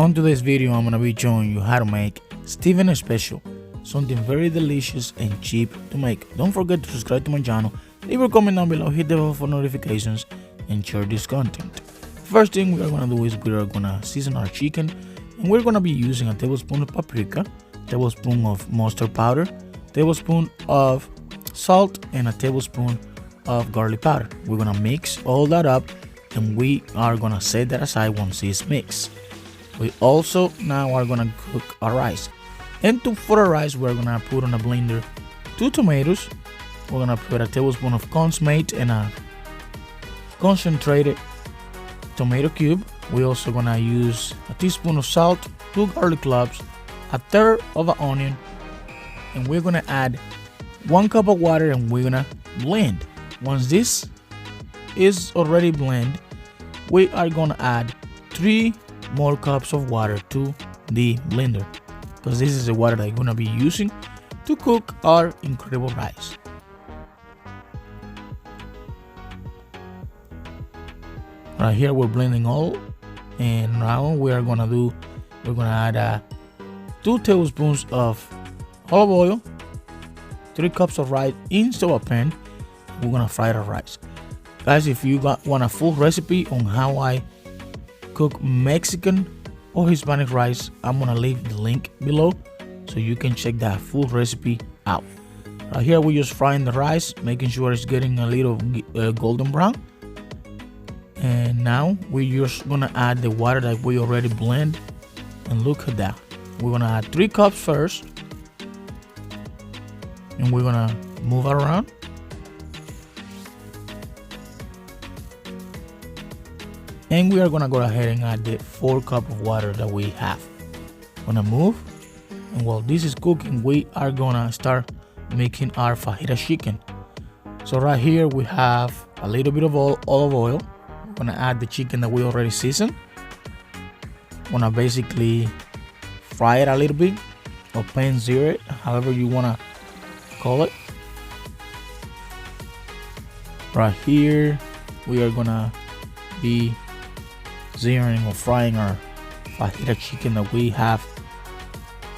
On today's video, I'm gonna be showing you how to make Steven's Special, something very delicious and cheap to make. Don't forget to subscribe to my channel, leave a comment down below, hit the bell for notifications, and share this content. First thing we are gonna do is we are gonna season our chicken, and we're gonna be using a tablespoon of paprika, tablespoon of mustard powder, tablespoon of salt, and a tablespoon of garlic powder. We're gonna mix all that up, and we are gonna set that aside once it's mixed. We also now are gonna cook our rice, and for the rice we're gonna put on a blender 2 tomatoes. We're gonna put a tablespoon of consommate and a concentrated tomato cube. We're also gonna use a teaspoon of salt, 2 garlic cloves, a third of an onion, and we're gonna add 1 cup of water, and we're gonna blend. Once this is already blended, we are gonna add 3 more cups of water to the blender, because this is the water that I'm gonna be using to cook our incredible rice. Right here we're blending all, and now we're gonna add 2 tablespoons of olive oil, 3 cups of rice into a pan. We're gonna fry the rice. Guys, if you want a full recipe on how I cook Mexican or Hispanic rice, I'm gonna leave the link below so you can check that full recipe out. Right here we're just frying the rice, making sure it's getting a little golden brown. And now we're just gonna add the water that we already blend, and look at that. We're gonna add 3 cups first, and we're gonna move it around. And we are gonna go ahead and add the 4 cups of water that we have. Gonna move, and while this is cooking, we are gonna start making our fajita chicken. So right here we have a little bit of olive oil. We're gonna add the chicken that we already seasoned. Wanna basically fry it a little bit, or pan sear it, however you wanna call it. Right here we are gonna be searing or frying our fajita chicken that we have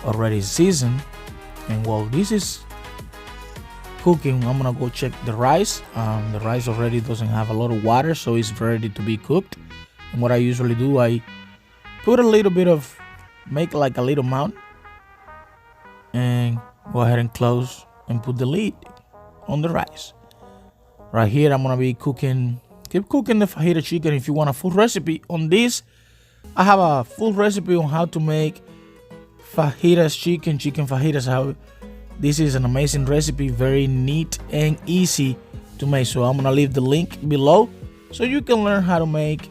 already seasoned. And while this is cooking, I'm gonna go check the rice. The rice already doesn't have a lot of water, so it's ready to be cooked. And what I usually do, I put a little bit of, make like a little mound, and go ahead and close and put the lid on the rice. Right here I'm gonna be cooking, keep cooking the fajita chicken. If you want a full recipe on this, I have a full recipe on how to make fajitas chicken fajitas. This is an amazing recipe, very neat and easy to make. So I'm gonna leave the link below so you can learn how to make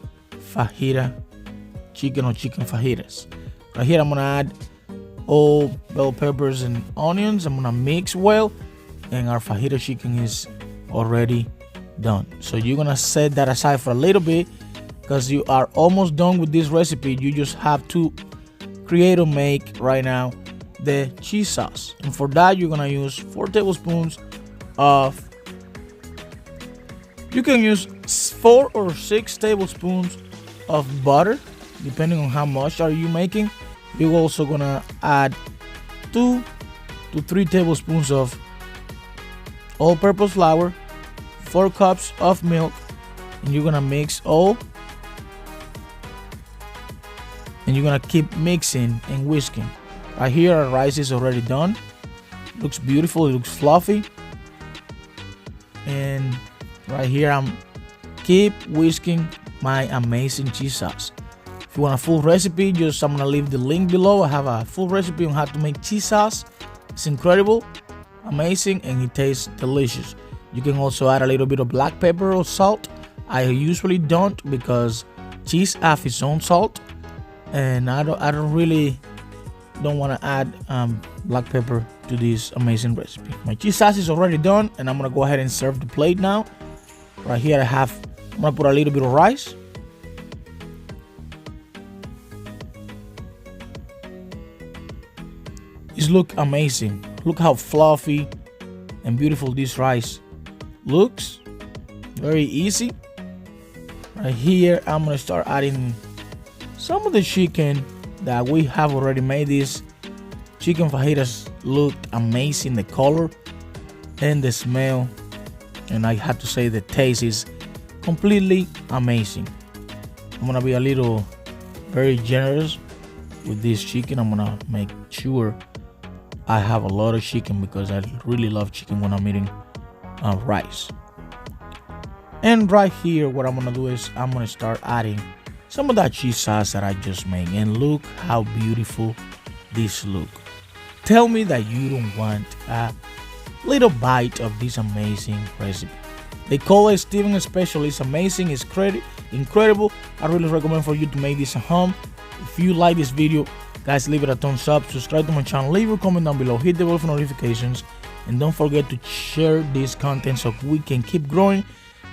fajita chicken or chicken fajitas. Right here I'm gonna add all bell peppers and onions. I'm gonna mix well, and our fajita chicken is already done. So you're gonna set that aside for a little bit, because you are almost done with this recipe. You just have to create or make right now the cheese sauce, and for that you're gonna use 4 tablespoons of, you can use 4 or 6 tablespoons of butter depending on how much are you making. You're also gonna add 2 to 3 tablespoons of all-purpose flour, 4 cups of milk, and you're gonna mix all, and you're gonna keep mixing and whisking. Right here our rice is already done. Looks beautiful, it looks fluffy. And right here I'm keep whisking my amazing cheese sauce. If you want a full recipe, I'm gonna leave the link below. I have a full recipe on how to make cheese sauce. It's incredible, amazing, and it tastes delicious. You can also add a little bit of black pepper or salt. I usually don't, because cheese have its own salt, and I don't really want to add black pepper to this amazing recipe. My cheese sauce is already done, and I'm gonna go ahead and serve the plate now. Right here I'm gonna put a little bit of rice. This looks amazing. Look how fluffy and beautiful this rice looks. Very easy. Right here I'm gonna start adding some of the chicken that we have already made this chicken fajitas look amazing. The color and the smell, and I have to say the taste is completely amazing. I'm gonna be a little very generous with this chicken. I'm gonna make sure I have a lot of chicken because I really love chicken when I'm eating rice. And right here, what I'm gonna do is I'm gonna start adding some of that cheese sauce that I just made, and look how beautiful this look. Tell me that you don't want a little bite of this amazing recipe. They call it Steven's Special. It's amazing. It's incredible. I really recommend for you to make this at home. If you like this video, guys, leave it a thumbs up, subscribe to my channel, leave a comment down below, hit the bell for notifications, and don't forget to share this content so we can keep growing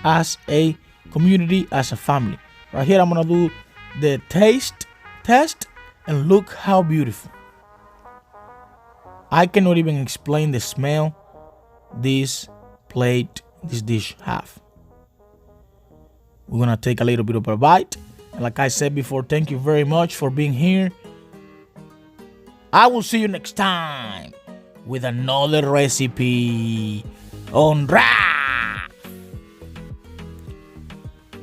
as a community, as a family. Right here, I'm gonna do the taste test, and look how beautiful. I cannot even explain the smell this dish have. We're gonna take a little bit of a bite, and like I said before, thank you very much for being here. I will see you next time with another recipe on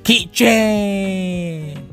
Skitchen.